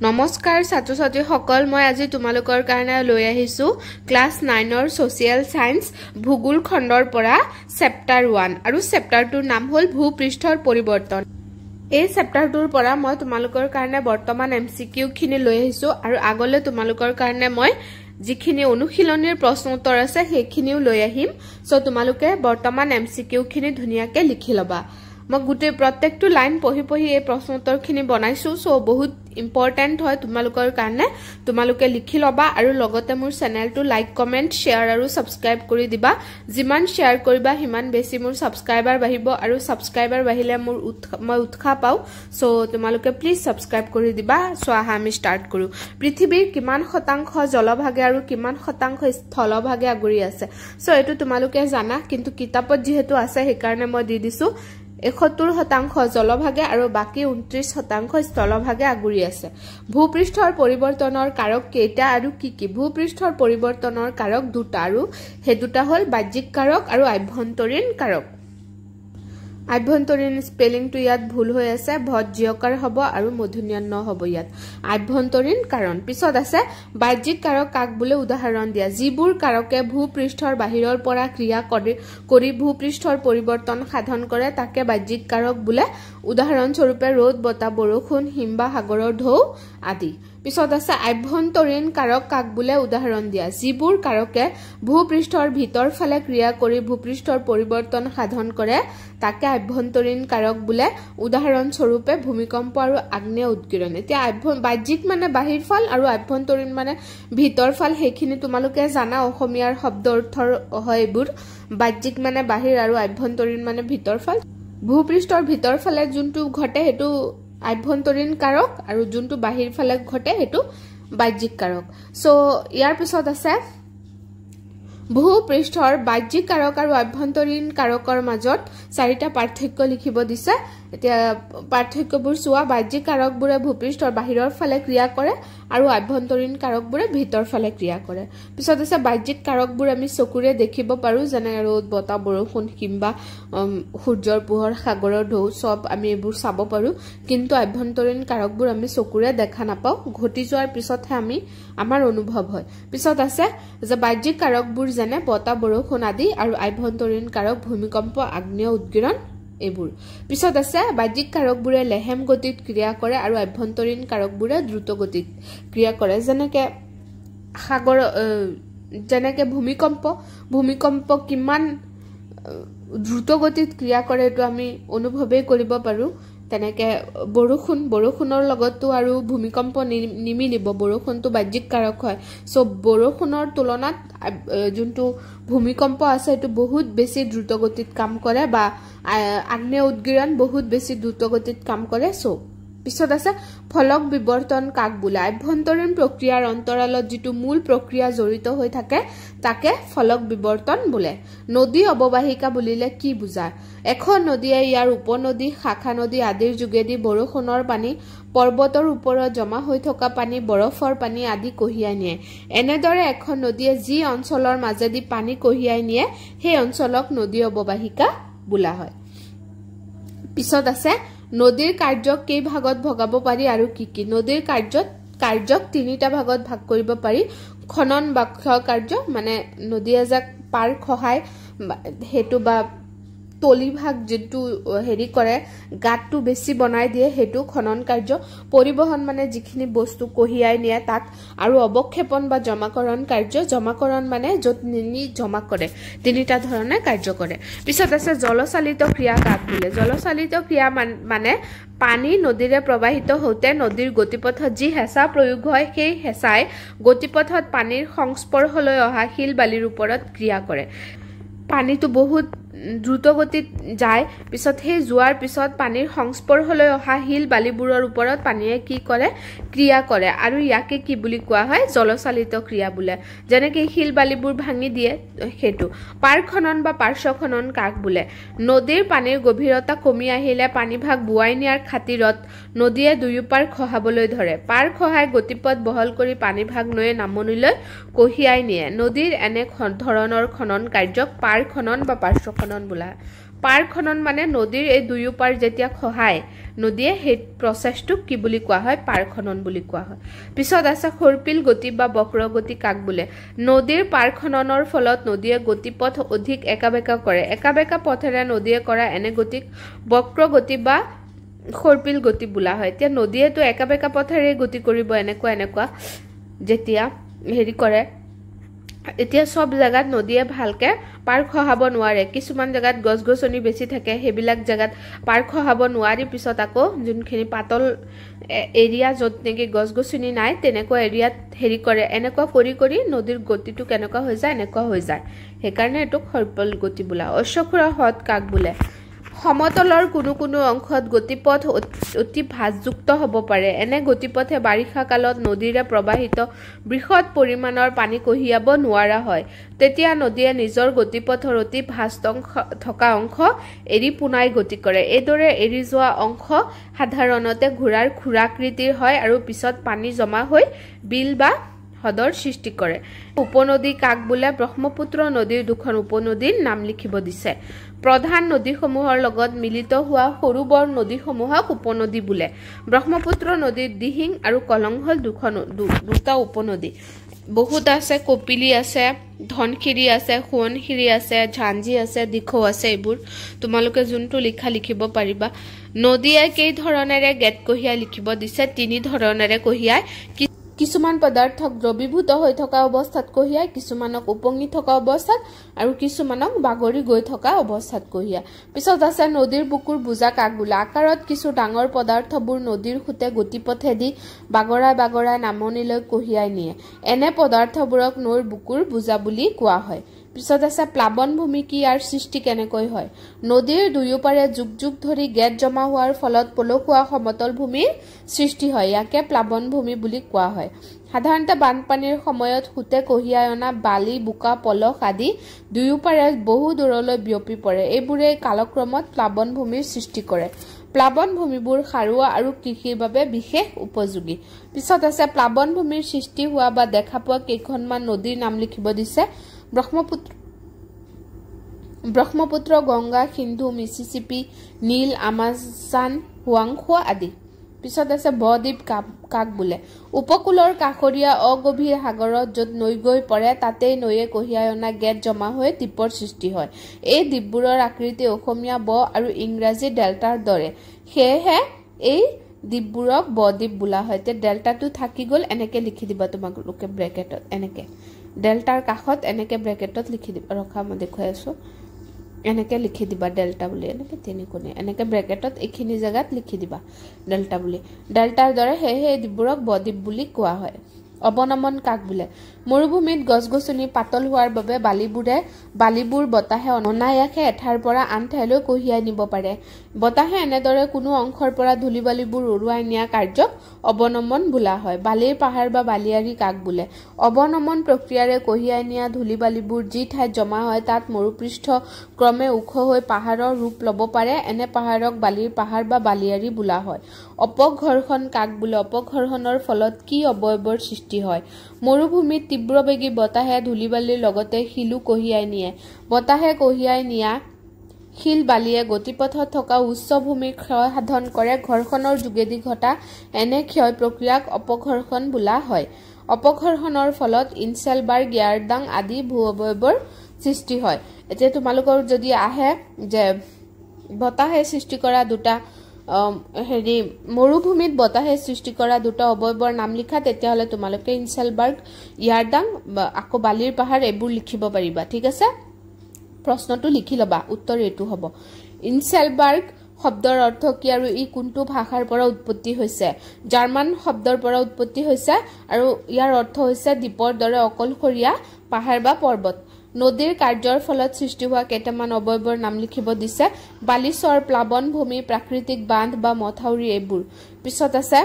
নমস্কাৰ ছাত্ৰ ছাত্ৰীসকল মই আজি তোমালোকৰ কাৰণে লৈ আহিছো ক্লাছ 9 ৰ সোশিয়াল সায়েন্স ভূগোল খণ্ডৰ পৰা চেপ্টাৰ 1 আৰু চেপ্টাৰটোৰ নাম হ'ল ভূপৃষ্ঠৰ পৰিৱৰ্তন। এই চেপ্টাৰটোৰ পৰা মই তোমালোকৰ কাৰণে বৰ্তমান এমসিকিউ খিনি লৈ আহিছো আৰু আগলৈ তোমালোকৰ কাৰণে মই যিখিনি অনুশীলনীৰ প্ৰশ্ন উত্তৰ আছে সেইখিনিও লৈ আহিম। সো তোমালোকে বৰ্তমান এমসিকিউ খিনি ধুনিয়াকে লিখি লবা। মই গুটে প্ৰত্যেকটো লাইন পঢ়ি এই প্ৰশ্ন উত্তৰখিনি বনাইছো। সো বহুত ইম্পৰ্টেন্ট হয় তোমালোকৰ কাৰণে, তোমালোকে লিখি লবা আৰু লগতে মোৰ চেনেলটো লাইক কমেন্ট শেয়াৰ আৰু সাবস্ক্ৰাইব কৰি দিবা। যিমান শেয়াৰ কৰিবা হিমান বেছি মোৰ সাবস্ক্ৰাইবাৰ বাঢ়িব আৰু সাবস্ক্ৰাইবাৰ বাঢ়িলে মই উৎসাহ পাও। সো তোমালোকে প্লিজ সাবস্ক্ৰাইব কৰি দিবা। সো আহা আমি স্টাৰ্ট কৰো। পৃথিৱীৰ কিমান শতাংশ জলভাগে আৰু কিমান শতাংশ স্থলভাগে আগুৰি আছে? সো এটো তোমালোকে জানা, কিন্তু কিতাপত যেহেতু আছে সেইকাৰণে মই দি দিছো 71% জলভাগে আৰু বাকি 29% স্থলভাগে আগুৰি আছে। ভূপৃষ্ঠৰ পৰিৱৰ্তনৰ কাৰক কেইটা আৰু কি কি? ভূপৃষ্ঠৰ পৰিৱৰ্তনৰ কাৰক দুটা আৰু হে দুটা হ'ল বাহ্যিক কাৰক আৰু আভ্যন্তৰীণ কাৰক। আভ্যন্তৰীণ স্পেলিংটো ইয়াত ভুল হৈ আছে, ভজ্যকাৰ হ'ব আৰু মূৰ্ধন্য ন হ'ব ইয়াত। আভ্যন্তৰীণ কাৰণ পিছত আছে বাহ্যিক কাৰক কাক বোলে উদাহৰণ দিয়া। যিবোৰ কাৰকে ভূপৃষ্ঠৰ বাহিৰৰ পৰা ক্ৰিয়া কৰি ভূপৃষ্ঠৰ পৰিৱৰ্তন সাধন কৰে তাকে বাহ্যিক কাৰক বোলে। উদাহৰণ স্বৰূপে ৰ'দ, বতাহ, বৰষুণ, হিম বা সাগৰৰ ঢৌ আদি। পিছত আছে আভ্যন্তৰীণ কাৰক কাক বোলে উদাহৰণ দিয়া। যিবোৰ কাৰকে ভূপৃষ্ঠৰ ভিতৰ ফালে ক্ৰিয়া কৰি ভূপৃষ্ঠৰ পৰিৱৰ্তন সাধন কৰে তাকে আভ্যন্তৰীণ কাৰক বোলে। উদাহৰণ স্বৰূপে ভূমিকম্প আৰু আগ্নেয় উৎকীৰণ। এতিয়া বাহ্যিক মানে বাহিৰ ফাল আৰু আভ্যন্তৰীণ মানে ভিতৰ ফাল, সেইখিনি তোমালোকে জানা, অসমীয়াৰ শব্দ অৰ্থৰ হয় এইবোৰ। বাহ্যিক মানে বাহিৰ আৰু আভ্যন্তৰীণ মানে ভিতৰ ফাল। ভূপৃষ্ঠৰ ভিতৰ ফালে যোনটো ঘটে হেতু আভ্যন্তৰীণ কাৰক আৰু যোনটো বাহিৰ ফালে ঘটে হেতু বাহ্যিক কাৰক। সো ইয়াৰ পিছত আছে ভূপৃষ্ঠৰ বাহ্যিক কাৰক আৰু আভ্যন্তৰীণ কাৰকৰ মাজত চাৰিটা পাৰ্থক্য লিখিব দিছে। এতিয়া পাৰ্থক্যবোৰ চোৱা। বাহ্যিক কাৰকবোৰে ভূপৃষ্ঠৰ বাহিৰৰ ফালে ক্ৰিয়া কৰে আৰু আভ্যন্তৰীণ কাৰকবোৰে ভিতৰ ফালে ক্ৰিয়া কৰে। পিছত আছে বাহ্যিক কাৰকবোৰ আমি চকুৰে দেখিব পাৰো, যেনে ৰ'দ, বতাহ, বৰষুণ, হিম বা সূৰ্যৰ পোহৰ, সাগৰৰ ঢৌ সব আমি এইবোৰ চাব পাৰো। কিন্তু আভ্যন্তৰীণ কাৰকবোৰ আমি চকুৰে দেখা নাপাওঁ, ঘটি যোৱাৰ পিছতহে আমাৰ অনুভৱ হয়। পিছত আছে যে বাহ্যিক কাৰকবোৰ যেনে বতাহ, বৰষুণ আদি আৰু আভ্যন্তৰীণ কাৰক ভূমিকম্প, আগ্নেয় উৎকীৰণ এইবোৰ। পিছত আছে বাহ্যিক কাৰকবোৰে লেহেম গতিত ক্ৰিয়া কৰে আৰু আভ্যন্তৰীণ কাৰকবোৰে দ্ৰুত গতিত ক্ৰিয়া কৰে। যেনেকে ভূমিকম্প কিমান দ্ৰুত গতিত ক্ৰিয়া কৰে এইটো আমি অনুভৱেই কৰিব পাৰো। তেনেকে বৰষুণৰ লগতো আৰু ভূমিকম্প নিমিলিব। বৰষুণটো বাহ্যিক কাৰক হয়। সো বৰষুণৰ তুলনাত যোনটো ভূমিকম্প আছে সেইটো বহুত বেছি দ্ৰুত গতিত কাম কৰে, বা আগ্নেয় উৎকীৰণ বহুত বেছি দ্ৰুত গতিত কাম কৰে। সো পিছত আছে ফলক বিবৰ্তন কাক বোলে। আভ্যন্তৰীণ প্ৰক্ৰিয়াৰ অন্তৰালত যিটো মূল প্ৰক্ৰিয়া জড়িত হৈ থাকে তাকে ফলক বিবৰ্তন বোলে। নদী অৱবাহিকা বুলিলে কি বুজায়? এখন নদীয়ে ইয়াৰ উপনদী, শাখা নদী আদিৰ যোগেদি বৰষুণৰ পানী, পৰ্বতৰ ওপৰত জমা হৈ থকা পানী, বৰফৰ পানী আদি কঢ়িয়াই নিয়ে। এনেদৰে এখন নদীয়ে যি অঞ্চলৰ মাজেদি পানী কঢ়িয়াই নিয়ে সেই অঞ্চলক নদী অৱবাহিকা বোলা হয়। পিছত আছে নদীৰ কাৰ্যক কেই ভাগত ভগাব পাৰি আৰু কি কি? নদীৰ কাৰ্যক তিনিটা ভাগত ভাগ কৰিব পাৰি। খনন বা ক্ষয় কাৰ্য, মানে নদী এজাক পাৰ খহায় হেতু বা তলি ভাগ যিটো হেৰি কৰে, গাঁতটো বেছি বনাই দিয়ে হেতু খনন কাৰ্য। পৰিবহন মানে যিখিনি বস্তু কঢ়িয়াই নিয়ে তাক। আৰু অৱক্ষেপন বা জমাকৰণ কাৰ্য। জমাকৰণ মানে য'ত নি জমা কৰে। তিনিটা ধৰণে কাৰ্য কৰে। পিছত আছে জলচালিত ক্ৰিয়া কাক বোলে। জলচালিত ক্ৰিয়া মানে পানী নদীৰে প্ৰবাহিত হওঁতে নদীৰ গতিপথত যি হেঁচা প্ৰয়োগ হয় সেই হেঁচাই গতিপথত পানীৰ সংস্পৰ্শলৈ অহা শিল বালিৰ ওপৰত ক্ৰিয়া কৰে। পানীটো বহুত দ্ৰুত গতিত যায়, পিছত সেই যোৱাৰ পিছত পানীৰ সংস্পৰ্শলৈ অহা শিল বালিবোৰৰ ওপৰত পানীয়ে কি কৰে? ক্ৰিয়া কৰে। আৰু ইয়াকে কি বুলি কোৱা হয়? জলচালিত ক্ৰিয়া বোলে। যেনেকে শিল বালিবোৰ ভাঙি দিয়ে সেইটো। পাৰ খনন বা পাৰ্শ্ব খনন কাক বোলে। নদীৰ পানীৰ গভীৰতা কমি আহিলে পানীভাগ বোৱাই নিয়াৰ খাতিৰত নদীয়ে দুয়োপাৰ খহাবলৈ ধৰে। পাৰ খহাই গতিপথ বহল কৰি পানীভাগ নৈয়ে নামনিলৈ কঢ়িয়াই নিয়ে। নদীৰ এনে ধৰণৰ খনন কাৰ্যক পাৰ খনন বা পাৰ্শ্ব খনন বোলা হয়। পাৰ খনন মানে নদীৰ এই দুয়ো পাৰ যেতিয়া খহায় নদীয়ে সেই প্ৰচেছটোক কি বুলি কোৱা হয় পাৰ খনন বুলি কোৱা হয় পিছত আছে খৰপিল গতি বা বক্ৰগতি কাক বোলে নদীৰ পাৰ খননৰ ফলত নদীয়ে গতিপথ অধিক একাবেকা কৰে একাবেকা পথেৰে নদীয়ে কৰা এনে গতিক বক্ৰগতি বা খৰপিল গতি বোলা হয় এতিয়া নদীয়েটো একাবেকা পথেৰে গতি কৰিব এনেকুৱা যেতিয়া হেৰি কৰে এতিয়া সব জায়গাত নদীয়ে ভালকে পাৰ খহাব নোৱাৰে কিছুমান জায়গাত গছগছনি বেছি থাকে হেবিলাক জায়গাত পাৰ খহাব নোৱাৰি পিছত আকৌ যোনখিনি পাতল এৰিয়া যত নেকি গছগছনি নাই তেনেকুৱা এৰিয়াত হেৰি কৰে এনেকুৱা কৰি নদীৰ গতিটো কেনেকুৱা হৈ যায় এনেকুৱা হৈ যায় হেকাৰণে এটো খৰপল গতি বোলা অশ্বক্ষুৰা হ্ৰদ কাক বোলে সমতলৰ কোনো অংশত গতিপথ অতি ভাঁজযুক্ত হ'ব পাৰে এনে গতিপথে বাৰিষা কালত নদীৰে প্ৰবাহিত বৃহৎ পৰিমাণৰ পানী কঢ়িয়াব নোৱাৰা হয় তেতিয়া নদীয়ে নিজৰ গতিপথৰ অতি ভাঁজ থকা অংশ এৰি পুনাই গতি কৰে এইদৰে এৰি যোৱা অংশ সাধাৰণতে ঘোঁৰাৰ খুৰাকৃতিৰ হয় আৰু পিছত পানী জমা হৈ বিল বা হ্ৰদৰ সৃষ্টি কৰে উপনদী কাক বোলে ব্ৰহ্মপুত্ৰ নদীৰ দুখন উপনদীৰ নাম লিখিব দিছে প্ৰধান নদীসমূহৰ লগত মিলিত হোৱা সৰু বৰ নদীসমূহক উপনদী বোলে ব্ৰহ্মপুত্ৰ নদীৰ দিহিং আৰু কলং হল দুটা উপনদী বহুত আছে কপিলি আছে ধনখিৰি আছে সোৱণশিৰি আছে ঝাঞ্জি আছে দিখৌ আছে এইবোৰ তোমালোকে যোনটো লিখিব পাৰিবা নদীয়ে কেই ধৰণেৰে গেট কঢ়িয়াই লিখিব দিছে তিনি ধৰণেৰে কঢ়িয়াই কিছুমান পদাৰ্থক দ্ৰবীভূত হৈ থকা অৱস্থাত কঢ়িয়াই কিছুমানক উপঙি থকা অৱস্থাত আৰু কিছুমানক বাগৰি গৈ থকা অৱস্থাত কঢ়িয়াই পিছত আছে নদীৰ বুকুৰ বুজা কাক বোলে আকাৰত কিছু ডাঙৰ পদাৰ্থবোৰ নদীৰ খুতে গতিপথেদি বাগৰাই নামনিলৈ কঢ়িয়াই নিয়ে এনে পদাৰ্থবোৰক নৈৰ বুকুৰ বুজা বুলি কোৱা হয় পিছত আছে প্লাবন ভূমি কি ইয়াৰ সৃষ্টি কেনেকৈ হয় নদীৰ দুয়োপাৰে যুগ ধৰি গেট জমা হোৱাৰ ফলত পলসুৱা সমতল ভূমিৰ সৃষ্টি হয় ইয়াকে প্লাবন ভূমি বুলি কোৱা হয় সাধাৰণতে বানপানীৰ সময়ত খুতে কঢ়িয়াই অনা বালি বোকা পলস আদি দুয়োপাৰে বহু দূৰলৈ বিয়পি পৰে এইবোৰে কালক্ৰমত প্লাবন ভূমিৰ সৃষ্টি কৰে প্লাবন ভূমিবোৰ সাৰুৱা আৰু কৃষিৰ বাবে বিশেষ উপযোগী পিছত আছে প্লাবন ভূমিৰ সৃষ্টি হোৱা বা দেখা পোৱা কেইখনমান নদীৰ নাম লিখিব দিছে ব্ৰহ্মপুত্ৰ গংগা সিন্ধু মিছিছিপি নীল আমাজন হুৱাংখোৱা আদি পিছত আছে বদ্বীপ কাক বোলে উপকূলৰ কাষৰীয়া অগভীৰ সাগৰত য'ত নৈ গৈ পৰে তাতেই নৈয়ে কঢ়িয়াই অনা গেট জমা হৈ দ্বীপৰ সৃষ্টি হয় এই দ্বীপবোৰৰ আকৃতি অসমীয়া ব আৰু ইংৰাজী ডেল্টাৰ দৰে সেয়েহে এই দ্বীপবোৰক বদ্বীপ বোলা হয় তে ডেল্টাটো থাকি গ'ল এনেকে লিখি দিবা তোমালোকে ব্ৰেকেটত এনেকে ডেল্টাৰ কাষত এনেকে ব্ৰেকেটত লিখি দিবা ৰখা মই দেখুৱাই আছো এনেকে লিখি দিবা ডেল্টা বুলি এনেকে তিনিকোণে এনেকে ব্ৰেকেটত এইখিনি জায়গাত লিখি দিবা ডেল্টা বুলি ডেল্টাৰ দৰে হেহে দ্বীপবোৰক বদ্বীপ বুলি কোৱা হয় অবনমন কাক বোলে মৰুভূমিত গছগছনি পাতল হোৱাৰ বাবে বালিবোৰ বতাহে অনায়াসে এঠাইৰ পৰা আন ঠাইলৈ কঢ়িয়াই নিব পাৰে বতাহে এনেদৰে কোনো অংশৰ পৰা ধূলিবালিবোৰ উৰুৱাই নিয়া কাৰ্যক অবনমন বোলা হয় বালিৰ পাহাৰ বা বালিয়াৰী কাক বোলে অবনমন প্ৰক্ৰিয়াৰে কঢ়িয়াই নিয়া ধূলিবালিবোৰ যি ঠাইত জমা হয় তাত মৰুপৃষ্ঠ ক্ৰমে ওখ হৈ পাহাৰৰ ৰূপ ল'ব পাৰে এনে পাহাৰক বালিৰ পাহাৰ বা বালিয়াৰী বোলা হয় অপঘৰ্ষণ কাক বোলে অপঘৰ্ষণৰ ফলত কি অৱয়বৰ সৃষ্টি হয় মৰুভূমিত তীব্ৰবেগী বতাহে ধূলিবালিৰ লগতে শিলো কঢ়িয়াই নিয়ে বতাহে কঢ়িয়াই নিয়া শিল বালিয়ে গতিপথত থকা উচ্চ ভূমিৰ ক্ষয় সাধন কৰে ঘৰ্ষণৰ যোগেদি ঘটা এনে ক্ষয় প্ৰক্ৰিয়াক অপঘৰ্ষণ বোলা হয় অপঘৰ্ষণৰ ফলত ইনচেলবাৰ্গ ইয়াৰদাং আদি ভূ অৱয়বৰ সৃষ্টি হয় এতিয়া তোমালোকৰ যদি আহে যে বতাহে সৃষ্টি কৰা দুটা মৰুভূমিত বতাহে সৃষ্টি কৰা দুটা অৱয়বৰ নাম লিখা তেতিয়াহলে তোমালোকে ইনচেলবাৰ্গ ইয়াৰদাং আকৌ বালিৰ পাহাৰ এইবোৰ লিখিব পাৰিবা ঠিক আছে প্ৰশ্নটো লিখি লবা উত্তৰ এটো হ'ব ইনচেলবাৰ্গ শব্দৰ অৰ্থ কি আৰু ই কোনটো ভাষাৰ পৰা উৎপত্তি হৈছে জাৰ্মান শব্দৰ পৰা উৎপত্তি হৈছে আৰু ইয়াৰ অৰ্থ হৈছে দ্বীপৰ দৰে অকলশৰীয়া পাহাৰ বা পৰ্বত নদীৰ কাৰ্যৰ ফলত সৃষ্টি হোৱা কেইটামান অৱয়বৰ নাম লিখিব দিছে বালিচৰ প্লাবন ভূমি প্ৰাকৃতিক বান্ধ বা মথাউৰি এইবোৰ পিছত আছে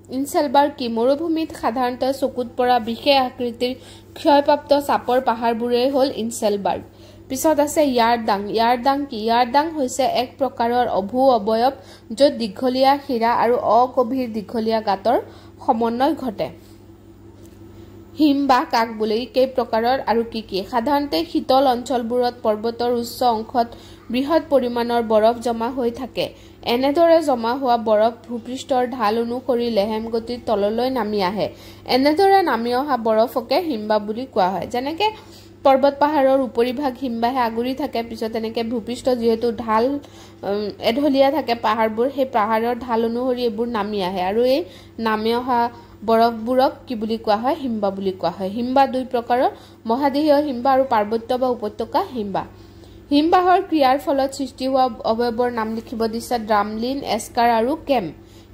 ইনচেলবাৰ্গ কি মৰুভূমিত সাধাৰণতে চকুত পৰা বিশেষ আকৃতিৰ ক্ষয়প্ৰাপ্ত চাপৰ পাহাৰবোৰে হ'ল ইনচেলবাৰ্গ পিছত আছে ইয়াৰদাং কি ইয়াৰদাং হৈছে এক প্ৰকাৰৰ অভূ অৱয়ব য'ত দীঘলীয়া শিৰা আৰু অগভীৰ দীঘলীয়া গাঁতৰ সমন্বয় ঘটে হিমবাহ কাক বোলে কেই প্ৰকাৰৰ আৰু কি কি সাধাৰণতে শীতল অঞ্চলবোৰত পৰ্বতৰ উচ্চ অংশত বৃহৎ পৰিমাণৰ বৰফ জমা হৈ থাকে এনেদৰে জমা হোৱা বৰফ ভূপৃষ্ঠৰ ঢাল অনুসৰি লেহেম গতিত তললৈ নামি আহে এনেদৰে নামি অহা বৰফকে হিমবাহ বুলি কোৱা হয় যেনেকৈ পৰ্বত পাহাৰৰ উপৰিভাগ হিমবাহে আগুৰি থাকে পিছত এনেকৈ ভূপৃষ্ঠ যেহেতু ঢাল এঢলীয়া থাকে পাহাৰবোৰ সেই পাহাৰৰ ঢাল অনুসৰি এইবোৰ নামি আহে আৰু এই নামি অহা বৰফবোৰক কি বুলি কোৱা হয় হিমবাহ বুলি কোৱা হয় হিমবাহ দুই প্ৰকাৰৰ মহাদেশীয় হিমবাহ আৰু পাৰ্বত্য বা উপত্যকা হিমবাহ হিমবাহৰ ক্ৰিয়াৰ ফলত সৃষ্টি হোৱা অৱয়ৱৰ নাম লিখিব দিছে ড্ৰামলিন এস্কাৰ আৰু কেম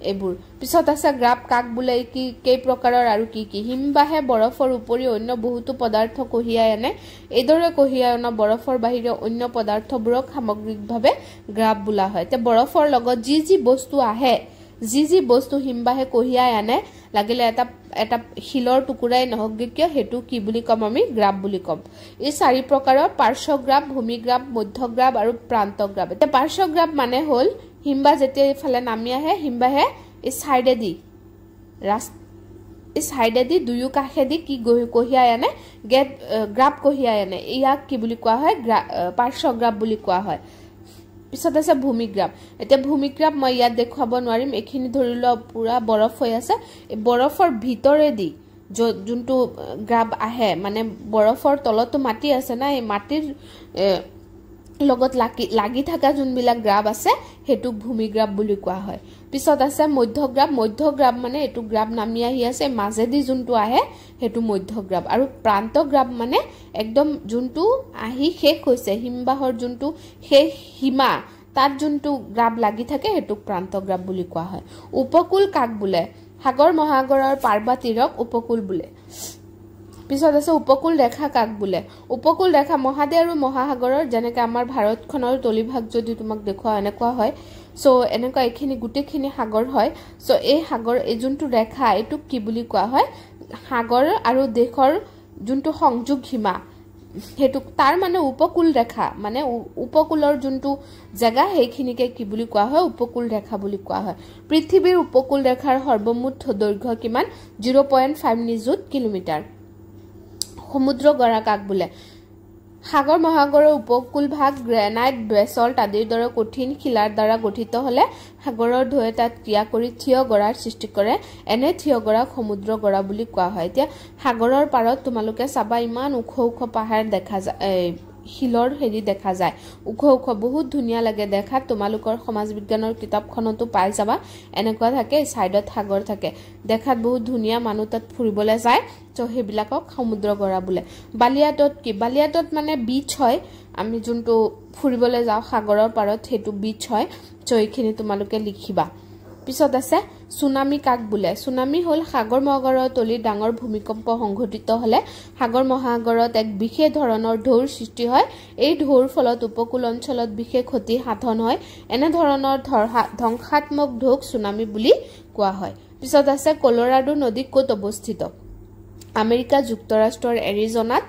এইবোৰ পিছত আছে গ্ৰাব কাক বোলে কি কেই প্ৰকাৰৰ আৰু কি কি হিমবাহে বৰফৰ উপৰি অন্য বহুতো পদাৰ্থ কঢ়িয়াই আনে এইদৰে কঢ়িয়াই অনা বৰফৰ বাহিৰে অন্য পদাৰ্থবোৰক সামগ্ৰিকভাৱে গ্ৰাব বোলা হয় তে বৰফৰ লগত যি বস্তু আহে যি বস্তু হিমবাহে কঢ়িয়াই আনে লাগিলে এটা শিলৰ টুকুৰাই নহওক কিয় হেতু কি বুলি কম আমি গ্ৰাব বুলি কম এই চাৰি প্ৰকাৰৰ পাৰ্শ্বগ্ৰাব ভূমিগ্ৰাব মধ্যগ্ৰাব আৰু প্ৰান্তগ্ৰাব এটা পাৰ্শ্বগ্ৰাব মানে হল হিমবাহ যেতিয়া ইফালে নামি আহে হিমবাহে এই সাইডেদি দুয়ো কাষেদি কি কঢ়িয়াই আনে গ্ৰাব কঢ়িয়াই আনে ইয়াক কি বুলি কোৱা হয় পাৰ্শ্বগ্ৰাব বুলি কোৱা হয় পিছত আছে ভূমিগ্ৰাব এতিয়া ভূমিগ্ৰাব মই ইয়াত দেখুৱাব নোৱাৰিম এইখিনি ধৰি লোৱা পুৰা বৰফ হৈ আছে এই বৰফৰ ভিতৰেদি যোনটো গ্ৰাব আহে মানে বৰফৰ তলতো মাটি আছে না এই মাটিৰ লগত লাগি থকা যোনবিলাক গ্ৰাব আছে হেতুক ভূমিগ্ৰাব বুলি কোৱা হয় পিছত আছে মধ্যগ্ৰাব মানে এটু গ্ৰাব নামি আহি আছে মাজেদি যোনটো আহে হেতু মধ্যগ্ৰাব আৰু প্ৰান্তগ্ৰাব মানে একদম যোনটো আহি শেষ হৈছে হিমবাহৰ যোনটো শেষ সীমা তাত যোনটো গ্ৰাব লাগি থাকে হেতুক প্ৰান্তগ্ৰাব বুলি কোৱা হয় উপকূল কাক বোলে সাগৰ মহাসাগৰৰ পাৰ্বতীৰক উপকূল বোলে পিছত আছে উপকূল ৰেখা কাক বোলে উপকূল ৰেখা মহাদেশ আৰু মহাসাগৰৰ যেনেকৈ আমাৰ ভাৰতখনৰ তলিভাগ যদি তোমাক দেখুৱা এনেকুৱা হয় সো এনেকুৱা এইখিনি গুটেখিনি সাগৰ হয় সো এই সাগৰ এই যোনটো ৰেখা এটুক কি বুলি কোৱা হয় সাগৰ আৰু দেশৰ যোনটো সংযোগ সীমা হেতু তাৰ মানে উপকূল ৰেখা মানে উপকূলৰ যোনটো জায়গা সেইখিনিকে কি বুলি কোৱা হয় উপকূল ৰেখা বুলি কোৱা হয় পৃথিৱীৰ উপকূল ৰেখাৰ সৰ্বমুঠ দৈৰ্ঘ্য কিমান 0.5 নিযুত কিলোমিটাৰ সমুদ্ৰ গড়া কাক বোলে সাগৰ মহাসাগৰৰ উপকূল ভাগ গ্ৰেনাইট বেছল্ট আদিৰ দৰে কঠিন শিলাৰ দ্বাৰা গঠিত হলে সাগৰৰ ঢৌৱে তাত ক্ৰিয়া কৰি থিয় গড়াৰ সৃষ্টি কৰে এনে থিয় গড়াক সমুদ্ৰ গড়া বুলি কোৱা হয় এতিয়া সাগৰৰ পাৰত তোমালোকে চাবা ইমান ওখ পাহাৰ দেখা যায় শিলৰ হেৰি দেখা যায় ওখ বহুত ধুনীয়া লাগে দেখাত তোমালোকৰ সমাজ বিজ্ঞানৰ কিতাপখনতো পাই যাবা এনেকুৱা থাকে সাইডত সাগৰ থাকে দেখাত বহুত ধুনীয়া মানুহ তাত ফুৰিবলৈ যায় তো হেবিলাকক সমুদ্ৰ গড়া বোলে বালিয়াটত মানে বিচ হয় আমি যোনটো ফুৰিবলৈ যাওঁ সাগৰৰ পাৰত হেতু বিচ হয় তো এইখিনি তোমালোকে লিখিবা পিছত আছে সুনামি কাক বোলে সুনামি হল সাগৰ মহাসাগৰৰ তলিত ডাঙৰ ভূমিকম্প সংঘটিত হলে সাগৰ মহাসাগৰত এক বিশেষ ধৰণৰ ঢৌৰ সৃষ্টি হয় এই ঢৌৰ ফলত উপকূল অঞ্চলত বিশেষ ক্ষতি সাধন হয় এনে ধৰণৰ ধ্বংসাত্মক ঢৌক সুনামি বুলি কোৱা হয় পিছত আছে কলোৰাডো নদী ক'ত অৱস্থিত আমেৰিকা যুক্তৰাষ্ট্ৰৰ এৰিজোনাত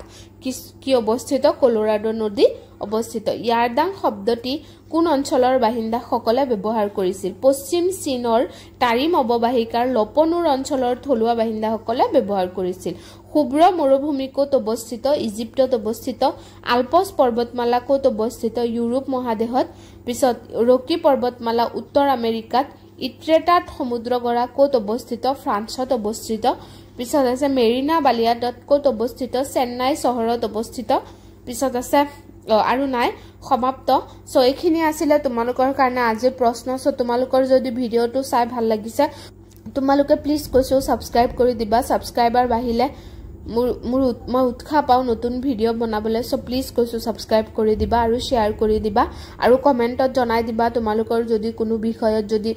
কি অৱস্থিত কলোৰাডো নদী অৱস্থিত ইয়াৰদাং শব্দটি কোন অঞ্চলৰ বাসিন্দাসকলে ব্যৱহাৰ কৰিছিল পশ্চিম চীনৰ তাৰিম অৱবাহিকাৰ লপনুৰ অঞ্চলৰ থলুৱা বাসিন্দাসকলে ব্যৱহাৰ কৰিছিল শুভ্ৰ মৰুভূমি ক'ত অৱস্থিত ইজিপ্তত অৱস্থিত আলপছ পৰ্বতমালা ক'ত অৱস্থিত ইউৰোপ মহাদেশত পিছত ৰকি পৰ্বতমালা উত্তৰ আমেৰিকাত ইট্ৰেটাত সমুদ্ৰ গড়া ক'ত অৱস্থিত ফ্ৰান্সত অৱস্থিত পিছত আছে মেৰিনা বালিয়াটত ক'ত অৱস্থিত চেন্নাই চহৰত অৱস্থিত পিছত আছে আৰু নাই সমাপ্ত সো এইখিনি আছিল তোমালোকৰ কাৰণে আজিৰ প্ৰশ্ন সো তোমালোকৰ যদি ভিডিওটো চাই ভাল লাগিছে তোমালোকে প্লিজ কৈছো সাবস্ক্ৰাইব কৰি দিবা সাবস্ক্ৰাইবাৰ বাহিলে মই উৎসাহ পাও নতুন ভিডিও বনাবলৈ সো প্লিজ কৈছো সাবস্ক্ৰাইব কৰি দিবা আৰু শেয়াৰ কৰি দিবা আৰু কমেন্টত জনাই দিবা তোমালোকৰ যদি কোনো বিষয়ত যদি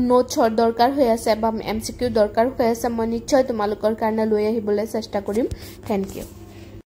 নোটছৰ দৰকাৰ হৈ আছে বা এমসিকিউ দৰকাৰ হৈ আছে মই নিশ্চয় তোমালোকৰ কাৰণে লৈ আহিবলৈ চেষ্টা কৰিম থ্যাংক ইউ